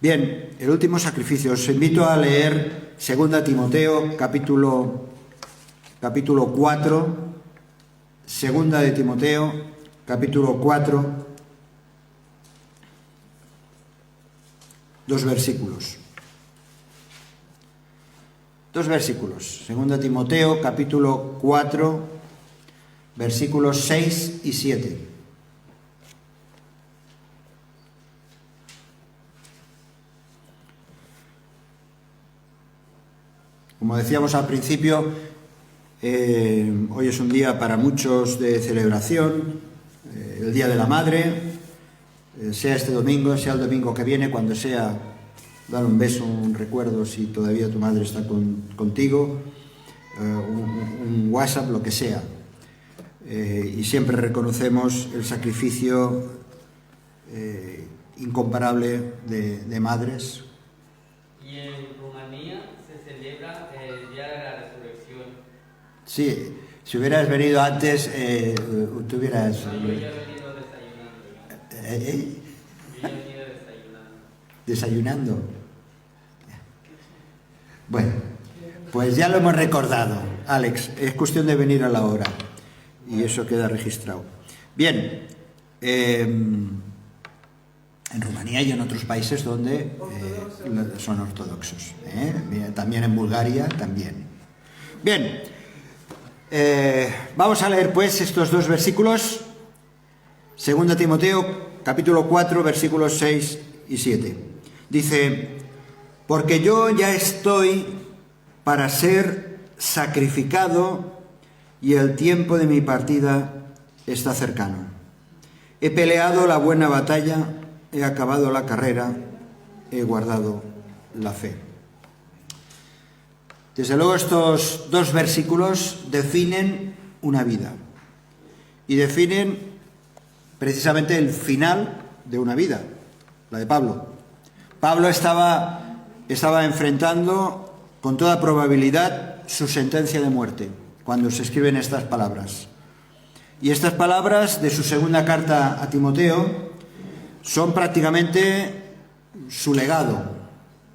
Bien, el último sacrificio. Os invito a leer 2 Timoteo, capítulo 4. 2 de Timoteo, capítulo 4. 2 versículos. 2 versículos. 2 Timoteo, capítulo 4, versículos 6 y 7. Como decíamos al principio, hoy es un día para muchos de celebración, el Día de la Madre, sea este domingo, sea el domingo que viene, cuando sea, dar un beso, un recuerdo si todavía tu madre está contigo, un WhatsApp, lo que sea. Y siempre reconocemos el sacrificio incomparable de madres. Y en Rumanía se celebra el Día de la Resurrección. Sí, si hubieras venido antes, tú hubieras... No, yo ya he venido desayunando. Yo ya he venido desayunando. ¿Desayunando? Bueno, pues ya lo hemos recordado, Alex, es cuestión de venir a la hora y eso queda registrado. Bien, en Rumanía y en otros países donde son ortodoxos, también en Bulgaria, también. Bien, vamos a leer pues estos 2 versículos, 2 Timoteo, capítulo 4, versículos 6 y 7. Dice: porque yo ya estoy para ser sacrificado y el tiempo de mi partida está cercano. He peleado la buena batalla, he acabado la carrera, he guardado la fe. Desde luego estos 2 versículos definen una vida y definen precisamente el final de una vida, la de Pablo. Pablo estaba enfrentando con toda probabilidad su sentencia de muerte cuando se escriben estas palabras. Y estas palabras de su segunda carta a Timoteo son prácticamente su legado,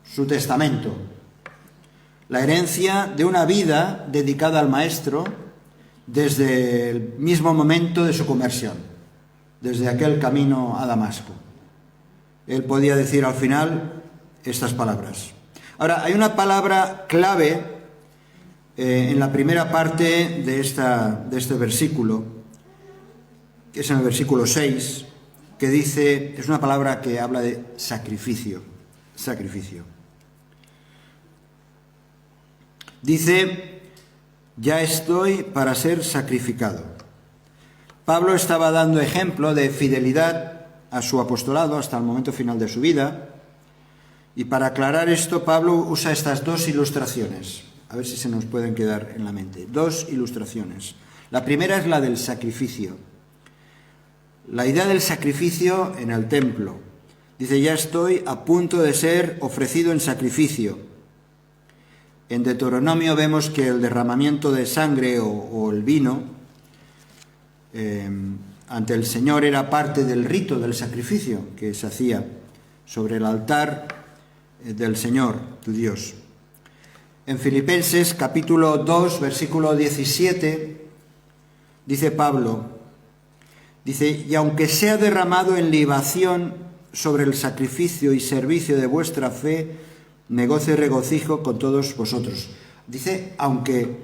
su testamento, la herencia de una vida dedicada al Maestro desde el mismo momento de su conversión, desde aquel camino a Damasco. Él podía decir al final estas palabras. Ahora, hay una palabra clave en la primera parte de este versículo, que es en el versículo 6, que dice, es una palabra que habla de sacrificio. Sacrificio. Dice: ya estoy para ser sacrificado. Pablo estaba dando ejemplo de fidelidad a su apostolado hasta el momento final de su vida, y para aclarar esto Pablo usa estas 2 ilustraciones, a ver si se nos pueden quedar en la mente. 2 ilustraciones. La primera es la del sacrificio, la idea del sacrificio en el templo. Dice: ya estoy a punto de ser ofrecido en sacrificio. En Deuteronomio vemos que el derramamiento de sangre o el vino ante el Señor era parte del rito del sacrificio que se hacía sobre el altar del Señor, tu Dios. En Filipenses capítulo 2, versículo 17, dice Pablo, dice: y aunque sea derramado en libación sobre el sacrificio y servicio de vuestra fe, me gozo y regocijo con todos vosotros. Dice, aunque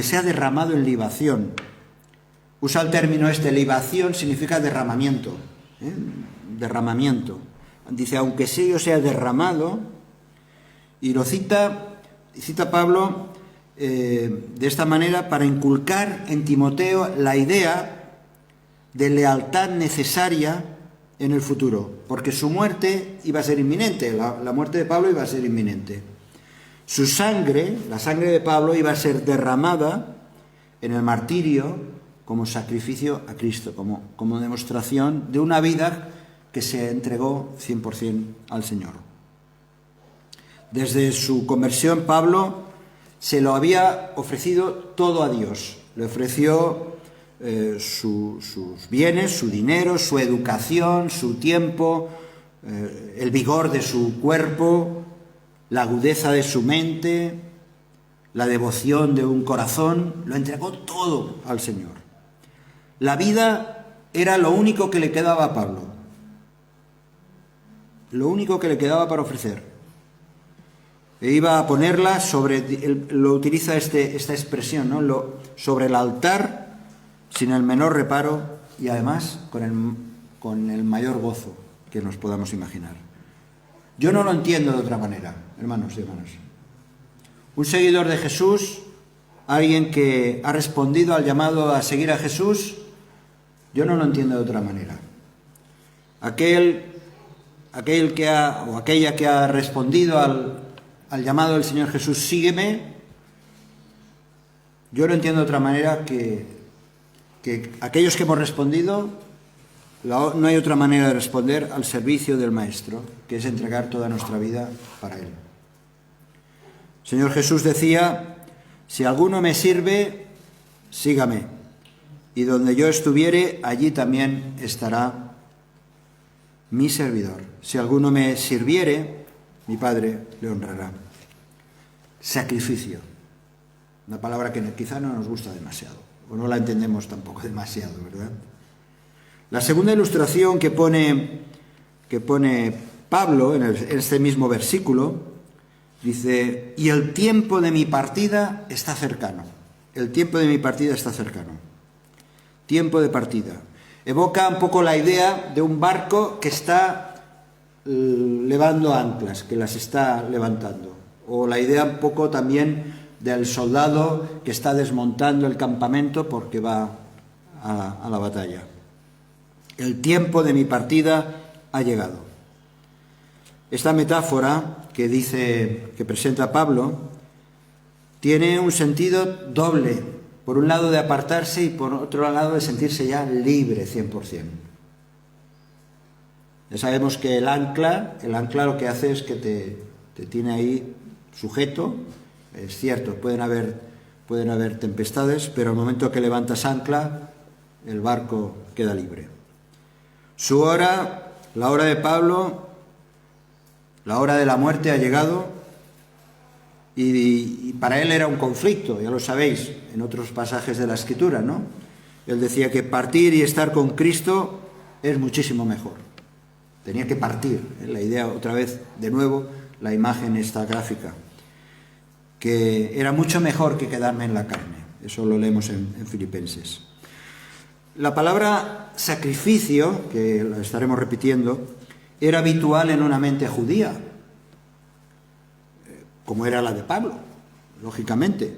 sea derramado en libación. Usa el término libación, significa derramamiento. Derramamiento. Dice, aunque sea derramado, y lo cita Pablo de esta manera para inculcar en Timoteo la idea de lealtad necesaria en el futuro, porque su muerte iba a ser inminente, la muerte de Pablo iba a ser inminente. Su sangre, la sangre de Pablo, iba a ser derramada en el martirio como sacrificio a Cristo, como demostración de una vida que se entregó 100% al Señor. Desde su conversión, Pablo se lo había ofrecido todo a Dios. Le ofreció sus bienes, su dinero, su educación, su tiempo, el vigor de su cuerpo, la agudeza de su mente, la devoción de un corazón, lo entregó todo al Señor. La vida era lo único que le quedaba a Pablo, lo único que le quedaba para ofrecer. E iba a ponerla sobre, lo utiliza esta expresión, ¿no? Sobre el altar, sin el menor reparo y además con el mayor gozo que nos podamos imaginar. Yo no lo entiendo de otra manera, hermanos y hermanas. Un seguidor de Jesús, alguien que ha respondido al llamado a seguir a Jesús, yo no lo entiendo de otra manera. Aquella que ha respondido al llamado del Señor Jesús, sígueme, yo lo entiendo de otra manera que aquellos que hemos respondido, no hay otra manera de responder al servicio del Maestro, que es entregar toda nuestra vida para Él. El Señor Jesús decía, si alguno me sirve, sígame, y donde yo estuviere, allí también estará mi servidor. Si alguno me sirviere, mi Padre le honrará. Sacrificio, una palabra que quizá no nos gusta demasiado, o no la entendemos tampoco demasiado, ¿verdad? La segunda ilustración que pone Pablo en este mismo versículo, dice, y el tiempo de mi partida está cercano. El tiempo de mi partida está cercano. Tiempo de partida. Evoca un poco la idea de un barco que está levando anclas, que las está levantando. O la idea un poco también del soldado que está desmontando el campamento porque va a la batalla. El tiempo de mi partida ha llegado. Esta metáfora que presenta Pablo tiene un sentido doble. Por un lado de apartarse y por otro lado de sentirse ya libre 100%. Ya sabemos que el ancla lo que hace es que te tiene ahí sujeto. Es cierto, pueden haber tempestades, pero al momento que levantas ancla, el barco queda libre. Su hora, la hora de Pablo, la hora de la muerte ha llegado. Y para él era un conflicto, ya lo sabéis, en otros pasajes de la Escritura, ¿no? Él decía que partir y estar con Cristo es muchísimo mejor. Tenía que partir, la idea otra vez, de nuevo, la imagen esta gráfica, que era mucho mejor que quedarme en la carne. Eso lo leemos en Filipenses. La palabra sacrificio, que la estaremos repitiendo, era habitual en una mente judía, como era la de Pablo, lógicamente,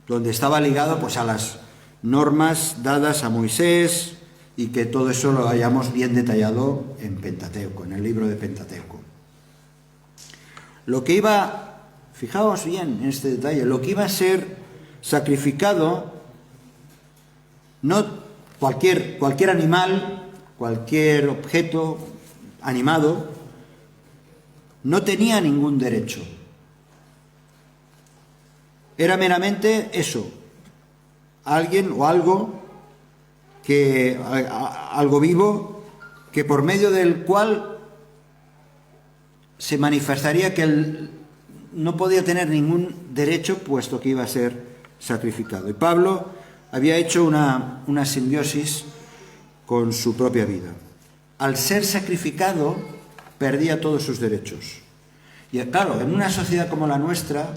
donde estaba ligado pues a las normas dadas a Moisés y que todo eso lo hayamos bien detallado en Pentateuco, en el libro de Pentateuco. Lo que iba, fijaos bien en este detalle, lo que iba a ser sacrificado, no cualquier animal, cualquier objeto animado, no tenía ningún derecho. Era meramente eso, alguien o algo algo vivo, que por medio del cual se manifestaría que él no podía tener ningún derecho, puesto que iba a ser sacrificado. Y Pablo había hecho una simbiosis con su propia vida. Al ser sacrificado, perdía todos sus derechos. Y claro, en una sociedad como la nuestra,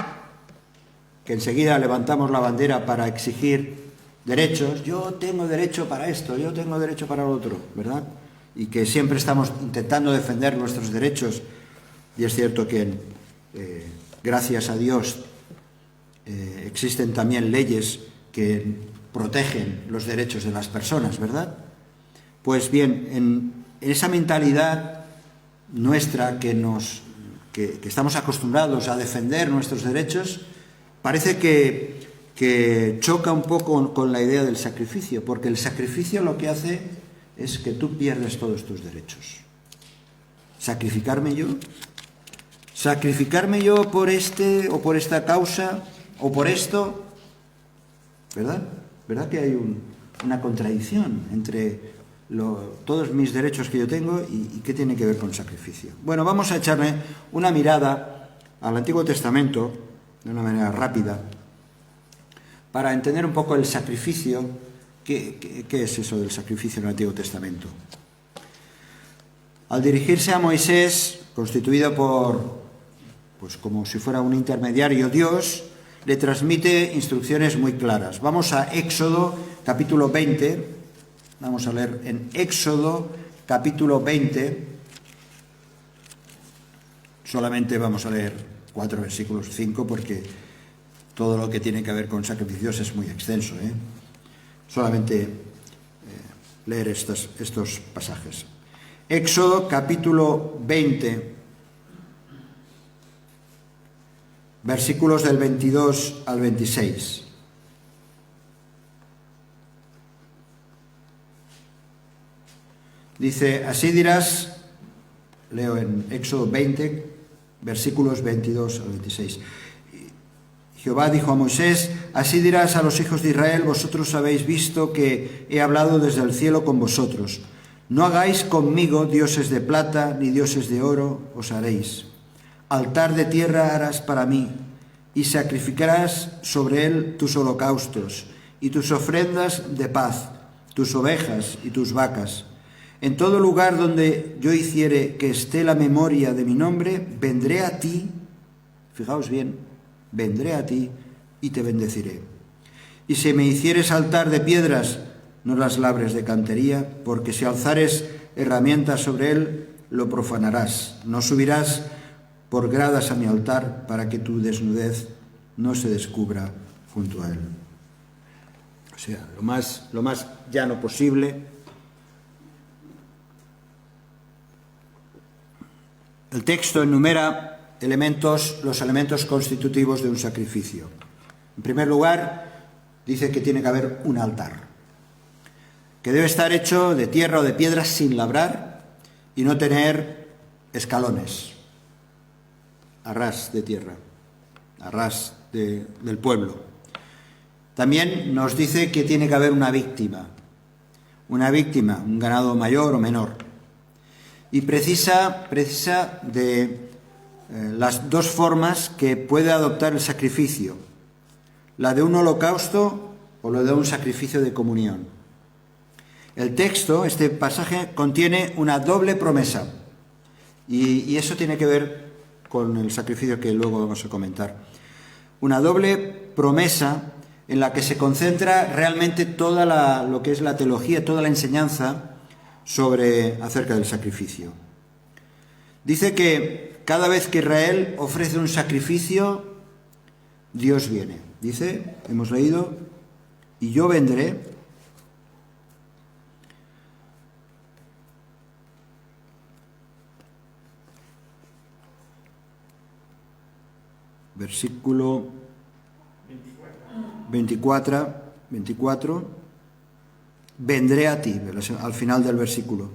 que enseguida levantamos la bandera para exigir derechos, yo tengo derecho para esto, yo tengo derecho para lo otro, ¿verdad? Y que siempre estamos intentando defender nuestros derechos, y es cierto que gracias a Dios existen también leyes que protegen los derechos de las personas, ¿verdad? Pues bien, en esa mentalidad nuestra que estamos acostumbrados a defender nuestros derechos, parece que choca un poco con la idea del sacrificio, porque el sacrificio lo que hace es que tú pierdes todos tus derechos. ¿Sacrificarme yo? ¿Sacrificarme yo por o por esta causa o por esto? ¿Verdad? ¿Verdad que hay una contradicción entre todos mis derechos que yo tengo y qué tiene que ver con sacrificio. Bueno, vamos a echarle una mirada al Antiguo Testamento de una manera rápida para entender un poco el sacrificio. ¿Qué es eso del sacrificio en el Antiguo Testamento? Al dirigirse a Moisés, constituido pues como si fuera un intermediario, Dios le transmite instrucciones muy claras. Vamos a Éxodo capítulo 20. Vamos a leer en Éxodo capítulo 20. Solamente vamos a leer 4 versículos, 5, porque todo lo que tiene que ver con sacrificios es muy extenso, Solamente leer estos pasajes. Éxodo capítulo 20, versículos del 22 al 26. Dice, así dirás, leo en Éxodo 20, versículos 22 al 26. Jehová dijo a Moisés, así dirás a los hijos de Israel, vosotros habéis visto que he hablado desde el cielo con vosotros. No hagáis conmigo dioses de plata ni dioses de oro os haréis. Altar de tierra harás para mí, y sacrificarás sobre él tus holocaustos y tus ofrendas de paz, tus ovejas y tus vacas. En todo lugar donde yo hiciere que esté la memoria de mi nombre, vendré a ti, fijaos bien, vendré a ti y te bendeciré. Y si me hicieres altar de piedras, no las labres de cantería, porque si alzares herramientas sobre él, lo profanarás. No subirás por gradas a mi altar, para que tu desnudez no se descubra junto a él. O sea, lo más llano posible. El texto enumera los elementos constitutivos de un sacrificio. En primer lugar, dice que tiene que haber un altar, que debe estar hecho de tierra o de piedra sin labrar y no tener escalones, a ras de tierra, a ras del pueblo. También nos dice que tiene que haber una víctima, un ganado mayor o menor. Y precisa de las dos formas que puede adoptar el sacrificio, la de un holocausto o la de un sacrificio de comunión. El texto, este pasaje, contiene una doble promesa y eso tiene que ver con el sacrificio que luego vamos a comentar. Una doble promesa en la que se concentra realmente toda lo que es la teología, toda la enseñanza acerca del sacrificio. Dice que cada vez que Israel ofrece un sacrificio, Dios viene. Dice, hemos leído, y yo vendré versículo 24, vendré a ti, al final del versículo,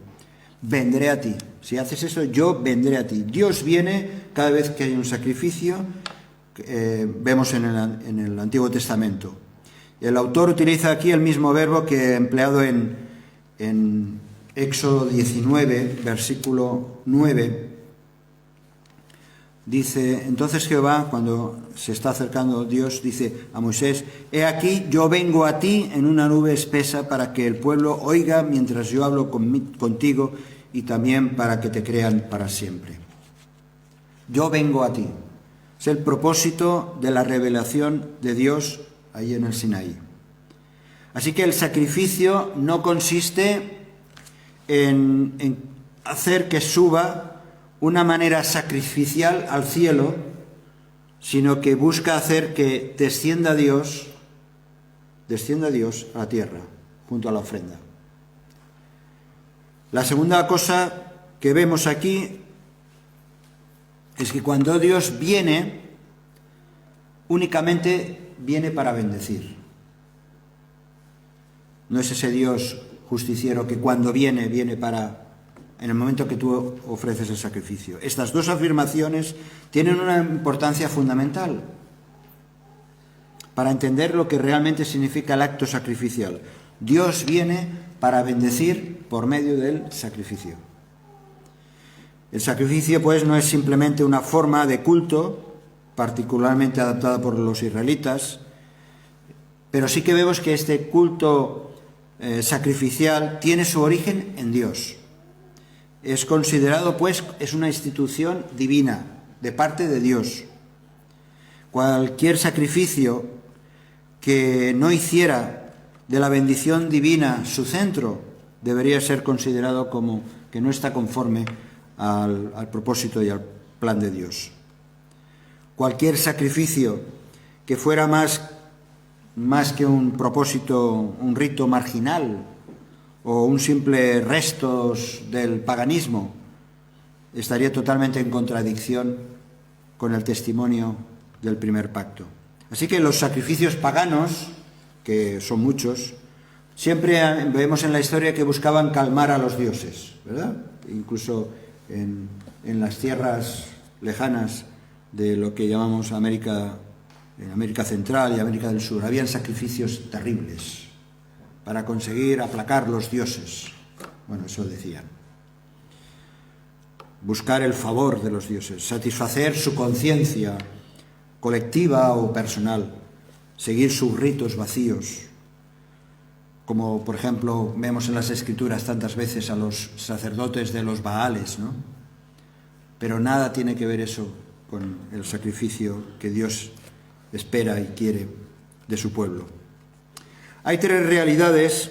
vendré a ti. Si haces eso, yo vendré a ti. Dios viene cada vez que hay un sacrificio, vemos en el Antiguo Testamento. El autor utiliza aquí el mismo verbo que empleado en Éxodo 19, versículo 9. Dice, entonces Jehová, cuando se está acercando Dios, dice a Moisés, he aquí, yo vengo a ti en una nube espesa para que el pueblo oiga mientras yo hablo contigo y también para que te crean para siempre. Yo vengo a ti. Es el propósito de la revelación de Dios ahí en el Sinaí. Así que el sacrificio no consiste en hacer que suba una manera sacrificial al cielo, sino que busca hacer que descienda Dios a la tierra, junto a la ofrenda. La segunda cosa que vemos aquí es que cuando Dios viene, únicamente viene para bendecir. No es ese Dios justiciero que cuando viene en el momento que tú ofreces el sacrificio. Estas dos afirmaciones tienen una importancia fundamental para entender lo que realmente significa el acto sacrificial. Dios viene para bendecir por medio del sacrificio. El sacrificio, pues, no es simplemente una forma de culto particularmente adaptada por los israelitas, pero sí que vemos que este culto sacrificial tiene su origen en Dios. Es considerado, pues, es una institución divina de parte de Dios. Cualquier sacrificio que no hiciera de la bendición divina su centro debería ser considerado como que no está conforme al propósito y al plan de Dios. Cualquier sacrificio que fuera más que un propósito, un rito marginal o un simple restos del paganismo, estaría totalmente en contradicción con el testimonio del primer pacto. Así que los sacrificios paganos, que son muchos, siempre vemos en la historia que buscaban calmar a los dioses, ¿verdad? Incluso en las tierras lejanas de lo que llamamos América Central y América del Sur, habían sacrificios terribles para conseguir aplacar los dioses. Bueno, eso decían. Buscar el favor de los dioses, satisfacer su conciencia colectiva o personal, seguir sus ritos vacíos, como por ejemplo vemos en las Escrituras tantas veces a los sacerdotes de los Baales, ¿no? Pero nada tiene que ver eso con el sacrificio que Dios espera y quiere de su pueblo. Hay tres realidades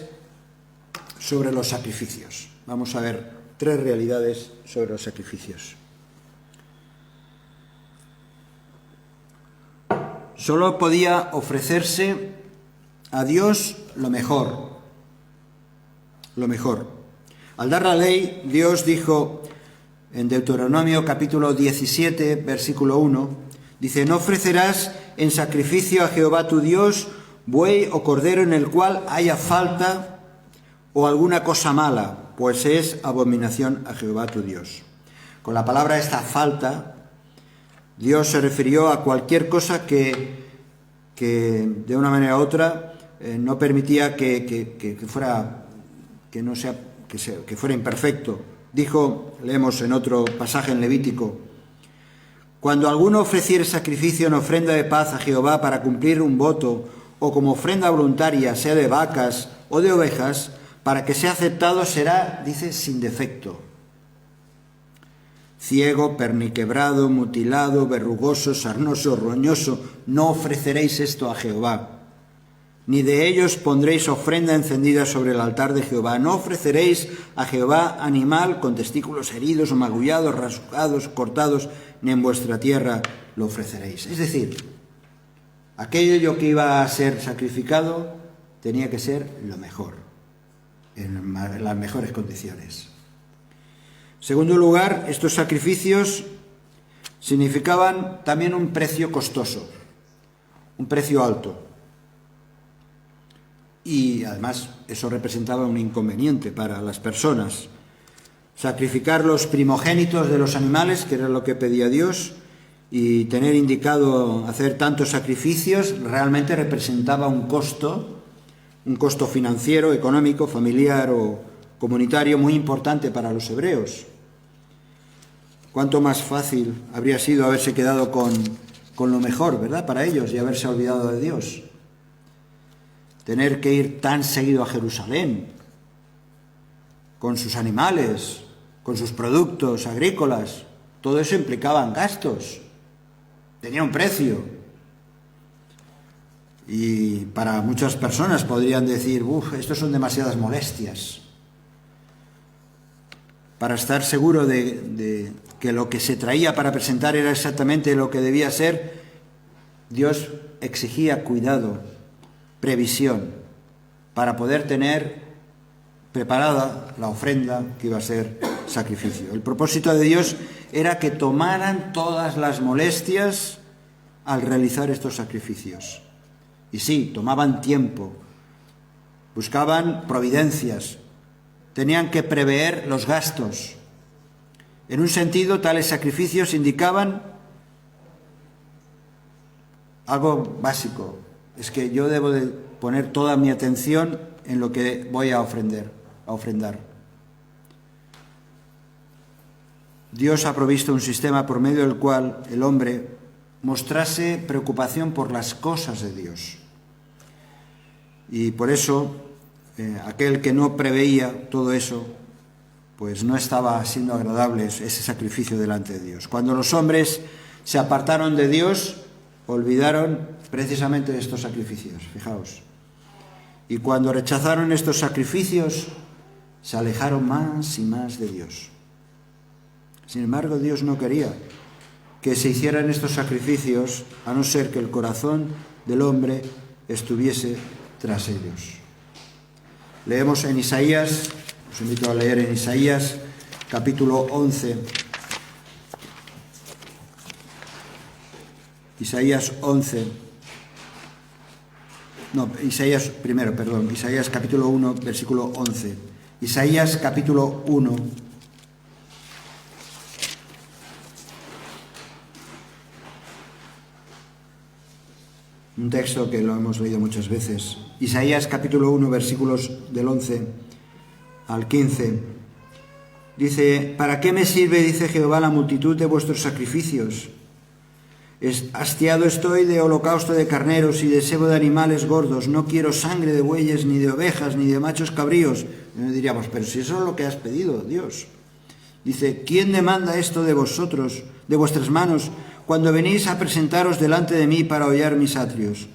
sobre los sacrificios. Vamos a ver tres realidades sobre los sacrificios. Solo podía ofrecerse a Dios lo mejor. Lo mejor. Al dar la ley, Dios dijo en Deuteronomio capítulo 17, versículo 1, dice: no ofrecerás en sacrificio a Jehová tu Dios buey o cordero en el cual haya falta o alguna cosa mala, pues es abominación a Jehová tu Dios. Con la palabra esta falta, Dios se refirió a cualquier cosa que de una manera u otra no permitía que fuera imperfecto. Dijo, leemos en otro pasaje en Levítico: cuando alguno ofreciere sacrificio en ofrenda de paz a Jehová para cumplir un voto, o como ofrenda voluntaria, sea de vacas o de ovejas, para que sea aceptado será, dice, sin defecto. Ciego, perniquebrado, mutilado, verrugoso, sarnoso, roñoso, no ofreceréis esto a Jehová. Ni de ellos pondréis ofrenda encendida sobre el altar de Jehová. No ofreceréis a Jehová animal con testículos heridos o magullados, rasgados, cortados, ni en vuestra tierra lo ofreceréis. Es decir, aquello que iba a ser sacrificado tenía que ser lo mejor, en las mejores condiciones. En segundo lugar, estos sacrificios significaban también un precio costoso, un precio alto. Y además eso representaba un inconveniente para las personas. Sacrificar los primogénitos de los animales, que era lo que pedía Dios, y tener indicado hacer tantos sacrificios, realmente representaba un costo financiero, económico, familiar o comunitario muy importante para los hebreos. Cuánto más fácil habría sido haberse quedado con lo mejor, ¿verdad?, para ellos, y haberse olvidado de Dios. Tener que ir tan seguido a Jerusalén, con sus animales, con sus productos agrícolas, todo eso implicaba gastos, tenía un precio. Y para muchas personas podrían decir: estos son demasiadas molestias. Para estar seguro de que lo que se traía para presentar era exactamente lo que debía ser, Dios exigía cuidado, previsión, para poder tener preparada la ofrenda que iba a ser sacrificio. El propósito de Dios era que tomaran todas las molestias al realizar estos sacrificios. Y sí, tomaban tiempo, buscaban providencias, tenían que prever los gastos. En un sentido, tales sacrificios indicaban algo básico: es que yo debo de poner toda mi atención en lo que voy a ofrender. a ofrendar. Dios ha provisto un sistema por medio del cual el hombre mostrase preocupación por las cosas de Dios. Y por eso, aquel que no preveía todo eso, pues no estaba siendo agradable ese sacrificio delante de Dios. Cuando los hombres se apartaron de Dios, olvidaron precisamente estos sacrificios, fijaos. Y cuando rechazaron estos sacrificios, se alejaron más y más de Dios. Sin embargo, Dios no quería que se hicieran estos sacrificios, a no ser que el corazón del hombre estuviese tras ellos. Leemos en Isaías, os invito a leer en Isaías, capítulo 11. Isaías 11. No, Isaías capítulo 1, versículo 11. Isaías capítulo 1. Un texto que lo hemos leído muchas veces. Isaías capítulo 1, versículos del 11 al 15. Dice: ¿Para qué me sirve, dice Jehová, la multitud de vuestros sacrificios? Hastiado estoy de holocausto de carneros y de sebo de animales gordos. No quiero sangre de bueyes, ni de ovejas, ni de machos cabríos. Y diríamos, pero si eso es lo que has pedido, Dios. Dice: ¿quién demanda esto de vosotros, de vuestras manos, cuando venís a presentaros delante de mí para hollar mis atrios?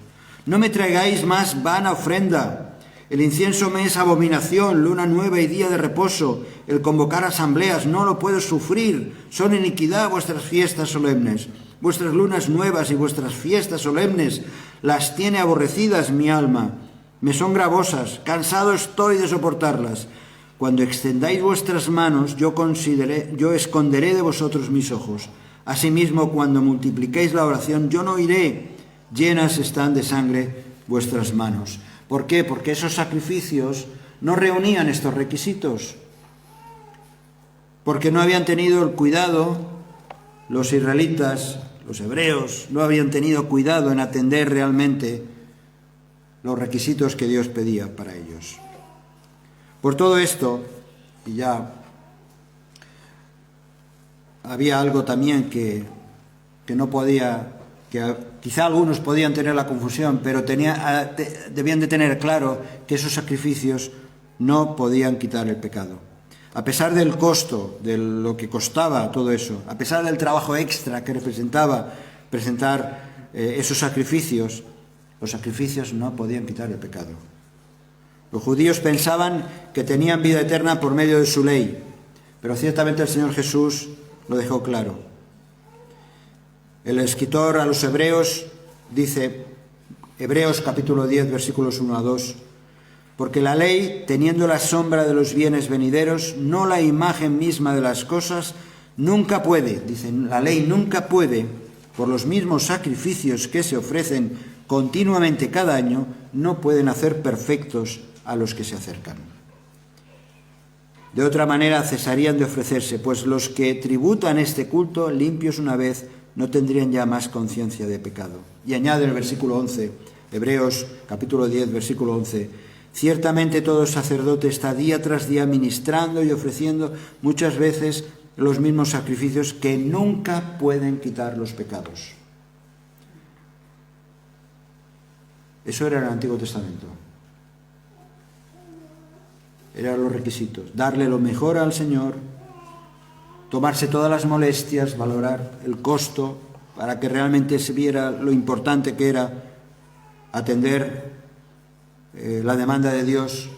No me traigáis más vana ofrenda. El incienso me es abominación, luna nueva y día de reposo. El convocar asambleas no lo puedo sufrir. Son iniquidad vuestras fiestas solemnes. Vuestras lunas nuevas y vuestras fiestas solemnes las tiene aborrecidas mi alma. Me son gravosas, cansado estoy de soportarlas. Cuando extendáis vuestras manos, yo esconderé de vosotros mis ojos. Asimismo, cuando multipliquéis la oración, yo no oiré. Llenas están de sangre vuestras manos. ¿Por qué? Porque esos sacrificios no reunían estos requisitos. Porque no habían tenido el cuidado, los israelitas, los hebreos, no habían tenido cuidado en atender realmente los requisitos que Dios pedía para ellos. Por todo esto, y ya había algo también que no podía, que quizá algunos podían tener la confusión, pero debían de tener claro que esos sacrificios no podían quitar el pecado. A pesar del costo, de lo que costaba todo eso, a pesar del trabajo extra que representaba presentar esos sacrificios, los sacrificios no podían quitar el pecado. Los judíos pensaban que tenían vida eterna por medio de su ley, pero ciertamente el Señor Jesús lo dejó claro. El escritor a los Hebreos dice, Hebreos capítulo 10, versículos 1 a 2, porque la ley, teniendo la sombra de los bienes venideros, no la imagen misma de las cosas, nunca puede, dicen, la ley nunca puede, por los mismos sacrificios que se ofrecen continuamente cada año, no pueden hacer perfectos a los que se acercan. De otra manera cesarían de ofrecerse, pues los que tributan este culto, limpios una vez, no tendrían ya más conciencia de pecado. Y añade el versículo 11, Hebreos capítulo 10, versículo 11, ciertamente todo sacerdote está día tras día ministrando y ofreciendo muchas veces los mismos sacrificios que nunca pueden quitar los pecados. Eso era en el Antiguo Testamento. Eran los requisitos. Darle lo mejor al Señor, tomarse todas las molestias, valorar el costo para que realmente se viera lo importante que era atender la demanda de Dios,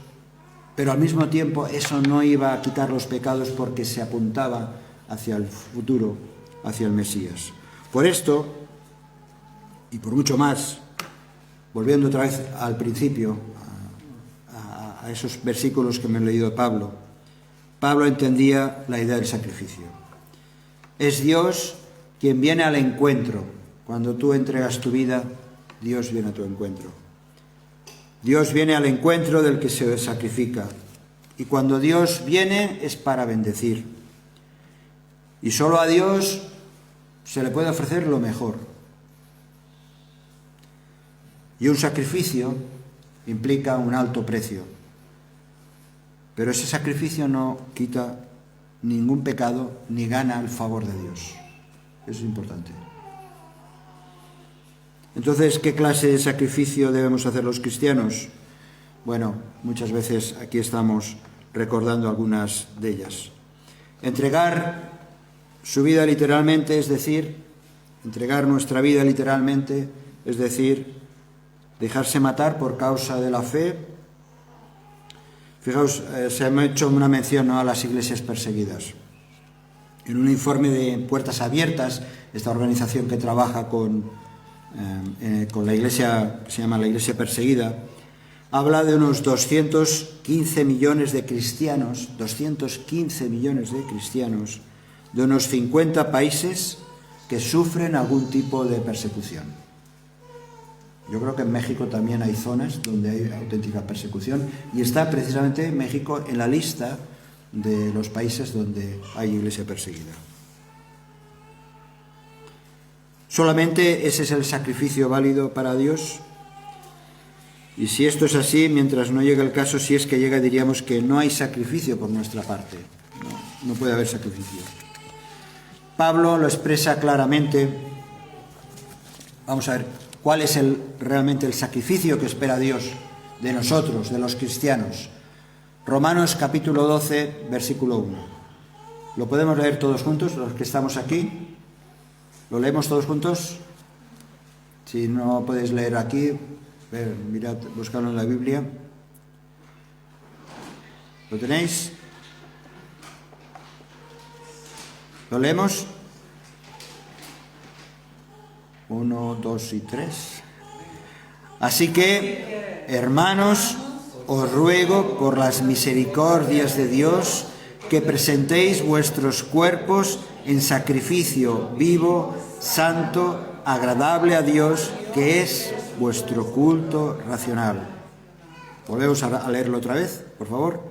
pero al mismo tiempo eso no iba a quitar los pecados porque se apuntaba hacia el futuro, hacia el Mesías. Por esto, y por mucho más, volviendo otra vez al principio, a esos versículos que me he leído de Pablo, Pablo entendía la idea del sacrificio. Es Dios quien viene al encuentro. Cuando tú entregas tu vida, Dios viene a tu encuentro. Dios viene al encuentro del que se sacrifica. Y cuando Dios viene es para bendecir. Y solo a Dios se le puede ofrecer lo mejor. Y un sacrificio implica un alto precio. Pero ese sacrificio no quita ningún pecado ni gana el favor de Dios. Eso es importante. Entonces, ¿qué clase de sacrificio debemos hacer los cristianos? Bueno, muchas veces aquí estamos recordando algunas de ellas. Entregar su vida literalmente, es decir, entregar nuestra vida literalmente, es decir, dejarse matar por causa de la fe. Fijaos, se ha hecho una mención, ¿no?, a las iglesias perseguidas. En un informe de Puertas Abiertas, esta organización que trabaja con la iglesia, que se llama la Iglesia Perseguida, habla de unos 215 millones de cristianos, 215 millones de cristianos, de unos 50 países que sufren algún tipo de persecución. Yo creo que en México también hay zonas donde hay auténtica persecución y está precisamente México en la lista de los países donde hay iglesia perseguida. ¿Solamente ese es el sacrificio válido para Dios? Y si esto es así, mientras no llegue el caso, si es que llega, diríamos que no hay sacrificio por nuestra parte. No puede haber sacrificio. Pablo lo expresa claramente. Vamos a ver, ¿cuál es realmente el sacrificio que espera Dios de nosotros, de los cristianos? Romanos capítulo 12, versículo 1. ¿Lo podemos leer todos juntos, los que estamos aquí? ¿Lo leemos todos juntos? Si no podéis leer aquí, mirad, buscadlo en la Biblia. ¿Lo tenéis? ¿Lo leemos? 1, 2 y 3. Así que, hermanos, os ruego por las misericordias de Dios que presentéis vuestros cuerpos en sacrificio vivo, santo, agradable a Dios, que es vuestro culto racional. Volvemos a leerlo otra vez, por favor.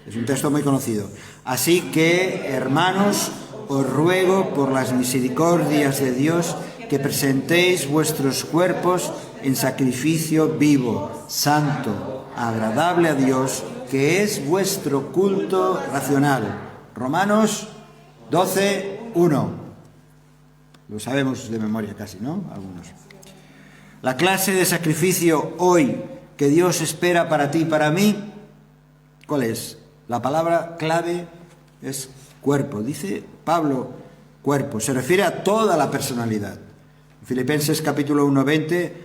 Es un texto muy conocido. Así que, hermanos, os ruego por las misericordias de Dios que presentéis vuestros cuerpos en sacrificio vivo, santo, agradable a Dios, que es vuestro culto racional. Romanos 12, 1. Lo sabemos de memoria casi, ¿no? Algunos. La clase de sacrificio hoy que Dios espera para ti y para mí, ¿cuál es? La palabra clave es cuerpo. Dice Pablo, cuerpo. Se refiere a toda la personalidad. Filipenses capítulo 1, 20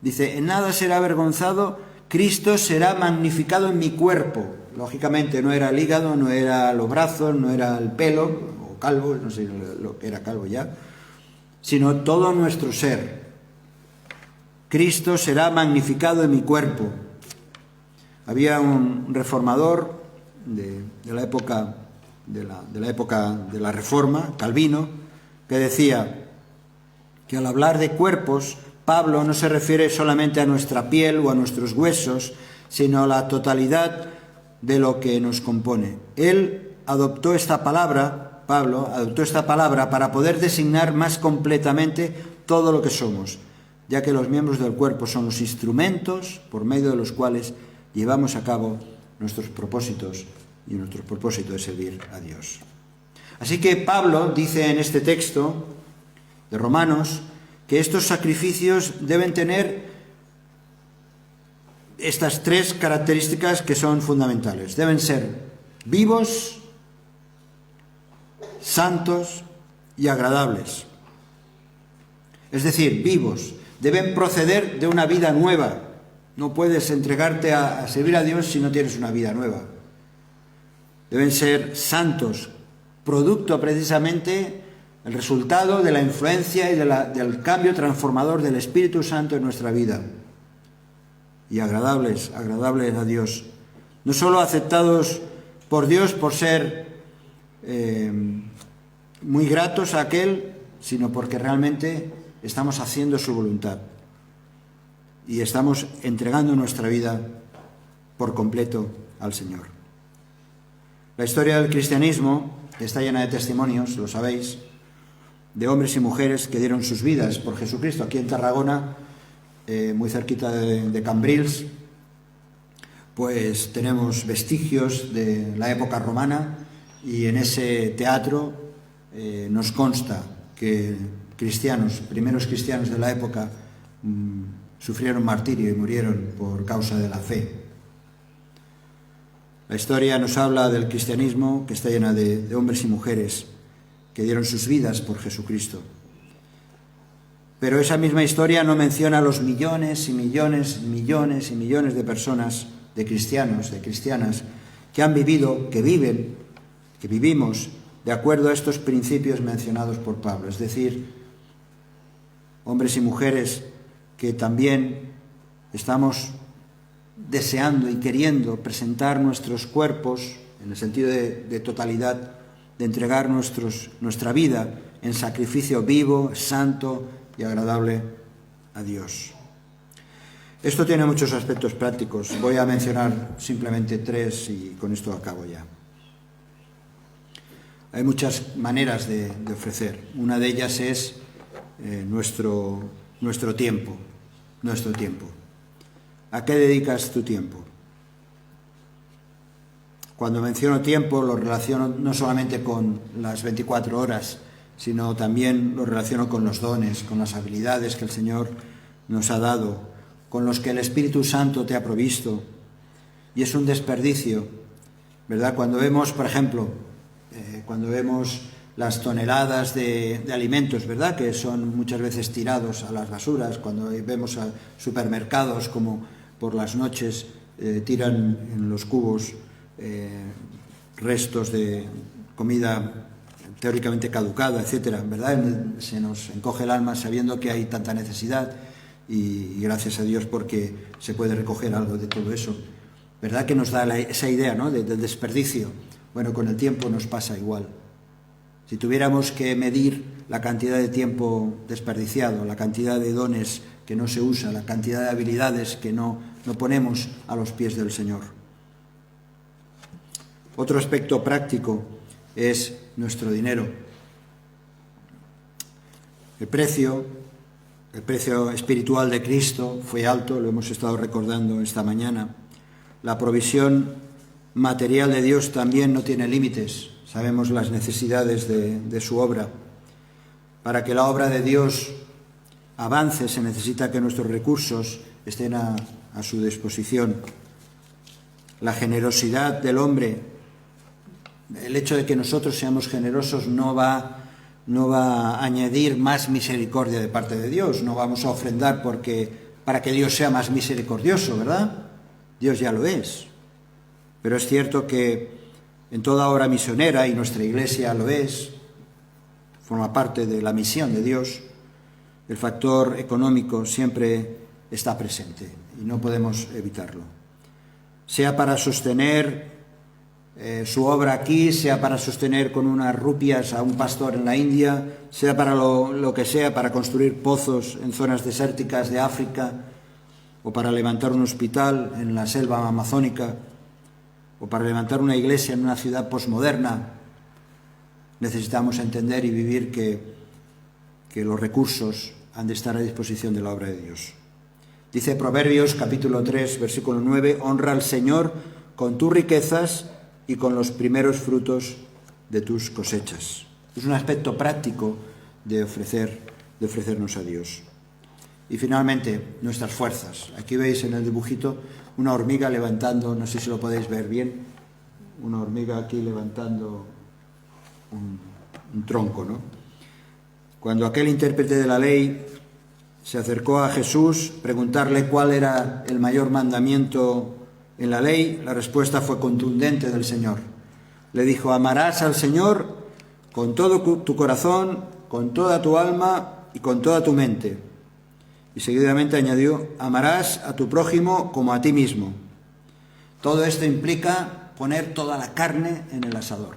dice, en nada será avergonzado, Cristo será magnificado en mi cuerpo. Lógicamente no era el hígado, no era los brazos, no era el pelo, o calvo, no sé lo que era calvo ya, sino todo nuestro ser. Cristo será magnificado en mi cuerpo. Había un reformador de la época de la Reforma, Calvino, que decía que al hablar de cuerpos, Pablo no se refiere solamente a nuestra piel o a nuestros huesos, sino a la totalidad de lo que nos compone. Él adoptó esta palabra, Pablo adoptó esta palabra para poder designar más completamente todo lo que somos, ya que los miembros del cuerpo son los instrumentos por medio de los cuales llevamos a cabo nuestros propósitos, y nuestro propósito es servir a Dios. Así que Pablo dice en este texto de Romanos que estos sacrificios deben tener estas tres características que son fundamentales. Deben ser vivos, santos y agradables. Es decir, vivos. Deben proceder de una vida nueva. No puedes entregarte a servir a Dios si no tienes una vida nueva. Deben ser santos, producto precisamente, el resultado de la influencia y del cambio transformador del Espíritu Santo en nuestra vida. Y agradables a Dios. No solo aceptados por Dios por ser muy gratos a aquel, sino porque realmente estamos haciendo su voluntad. Y estamos entregando nuestra vida por completo al Señor. La historia del cristianismo está llena de testimonios, lo sabéis, de hombres y mujeres que dieron sus vidas por Jesucristo. Aquí en Tarragona, muy cerquita de Cambrils, pues tenemos vestigios de la época romana, y en ese teatro nos consta que primeros cristianos de la época, sufrieron martirio y murieron por causa de la fe. La historia nos habla del cristianismo, que está llena de hombres y mujeres que dieron sus vidas por Jesucristo. Pero esa misma historia no menciona los millones y millones y millones y millones de personas, de cristianos, de cristianas, que han vivido, que viven, que vivimos de acuerdo a estos principios mencionados por Pablo. Es decir, hombres y mujeres que también estamos deseando y queriendo presentar nuestros cuerpos, en el sentido de totalidad, de entregar nuestra vida en sacrificio vivo, santo y agradable a Dios. Esto tiene muchos aspectos prácticos. Voy a mencionar simplemente 3 y con esto acabo ya. Hay muchas maneras de ofrecer. Una de ellas es nuestro tiempo. Nuestro tiempo. ¿A qué dedicas tu tiempo? Cuando menciono tiempo lo relaciono no solamente con las 24 horas, sino también lo relaciono con los dones, con las habilidades que el Señor nos ha dado, con los que el Espíritu Santo te ha provisto. Y es un desperdicio, ¿verdad? Cuando vemos, por ejemplo, las toneladas de alimentos, ¿verdad?, que son muchas veces tirados a las basuras, cuando vemos a supermercados como por las noches tiran en los cubos restos de comida teóricamente caducada, etcétera, ¿verdad? Se nos encoge el alma sabiendo que hay tanta necesidad y gracias a Dios porque se puede recoger algo de todo eso, ¿verdad? Que nos da esa idea, ¿no?, del desperdicio. Bueno, con el tiempo nos pasa igual. Si tuviéramos que medir la cantidad de tiempo desperdiciado, la cantidad de dones que no se usa, la cantidad de habilidades que no ponemos a los pies del Señor. Otro aspecto práctico es nuestro dinero. El precio espiritual de Cristo fue alto, lo hemos estado recordando esta mañana. La provisión material de Dios también no tiene límites. Sabemos las necesidades de su obra. Para que la obra de Dios avance se necesita que nuestros recursos estén a su disposición. La generosidad del hombre, el hecho de que nosotros seamos generosos no va a añadir más misericordia de parte de Dios. No vamos a ofrendar para que Dios sea más misericordioso, ¿verdad? Dios ya lo es. Pero es cierto que en toda obra misionera, y nuestra Iglesia lo es, forma parte de la misión de Dios, el factor económico siempre está presente y no podemos evitarlo. Sea para sostener su obra aquí, sea para sostener con unas rupias a un pastor en la India, sea para lo que sea, para construir pozos en zonas desérticas de África, o para levantar un hospital en la selva amazónica, o para levantar una iglesia en una ciudad posmoderna, necesitamos entender y vivir que los recursos han de estar a disposición de la obra de Dios. Dice Proverbios capítulo 3, versículo 9, honra al Señor con tus riquezas y con los primeros frutos de tus cosechas. Es un aspecto práctico de ofrecernos a Dios. Y finalmente, nuestras fuerzas. Aquí veis en el dibujito una hormiga levantando, no sé si lo podéis ver bien, una hormiga aquí levantando un tronco, ¿no? Cuando aquel intérprete de la ley se acercó a Jesús, preguntarle cuál era el mayor mandamiento en la ley, la respuesta fue contundente del Señor. Le dijo: amarás al Señor con todo tu corazón, con toda tu alma y con toda tu mente. Y seguidamente añadió: amarás a tu prójimo como a ti mismo. Todo esto implica poner toda la carne en el asador,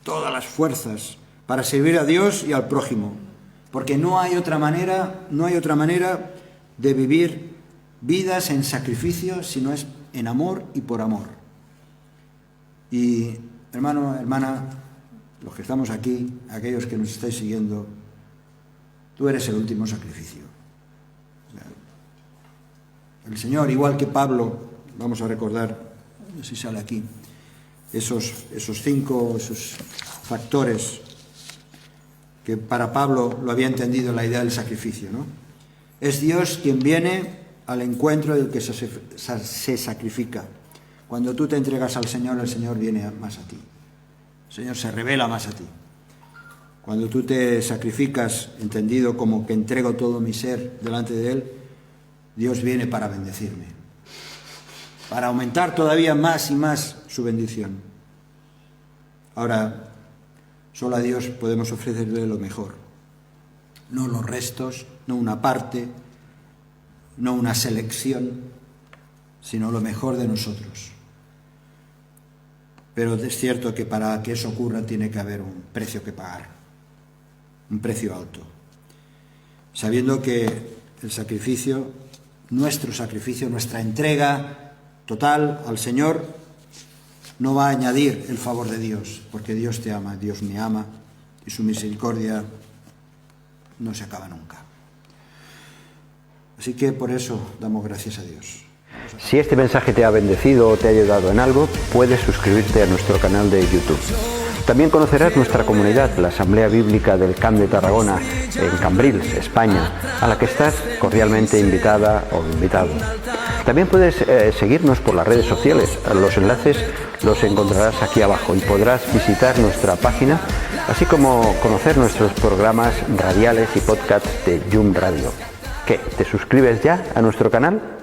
todas las fuerzas para servir a Dios y al prójimo, porque no hay otra manera de vivir vidas en sacrificio si no es en amor y por amor. Y hermano, hermana, los que estamos aquí, aquellos que nos estáis siguiendo, tú eres el último sacrificio. El Señor, igual que Pablo vamos a recordar, no sé si sale aquí, esos 5 factores que para Pablo lo había entendido la idea del sacrificio, ¿no? Es Dios quien viene al encuentro del que se sacrifica. Cuando tú te entregas al Señor, el Señor viene más a ti. El Señor se revela más a ti. Cuando tú te sacrificas, entendido como que entrego todo mi ser delante de Él, Dios viene para bendecirme, para aumentar todavía más y más su bendición. Ahora, solo a Dios podemos ofrecerle lo mejor, no los restos, no una parte, no una selección, sino lo mejor de nosotros. Pero es cierto que para que eso ocurra tiene que haber un precio que pagar, un precio alto, sabiendo que el sacrificio, nuestro sacrificio, nuestra entrega total al Señor, no va a añadir el favor de Dios, porque Dios te ama, Dios me ama, y su misericordia no se acaba nunca. Así que por eso damos gracias a Dios. Si este mensaje te ha bendecido o te ha ayudado en algo, puedes suscribirte a nuestro canal de YouTube. También conocerás nuestra comunidad, la Asamblea Bíblica del Camp de Tarragona, en Cambrils, España, a la que estás cordialmente invitada o invitado. También puedes seguirnos por las redes sociales. Los enlaces los encontrarás aquí abajo y podrás visitar nuestra página, así como conocer nuestros programas radiales y podcasts de Yum Radio. ¿Qué? ¿Te suscribes ya a nuestro canal?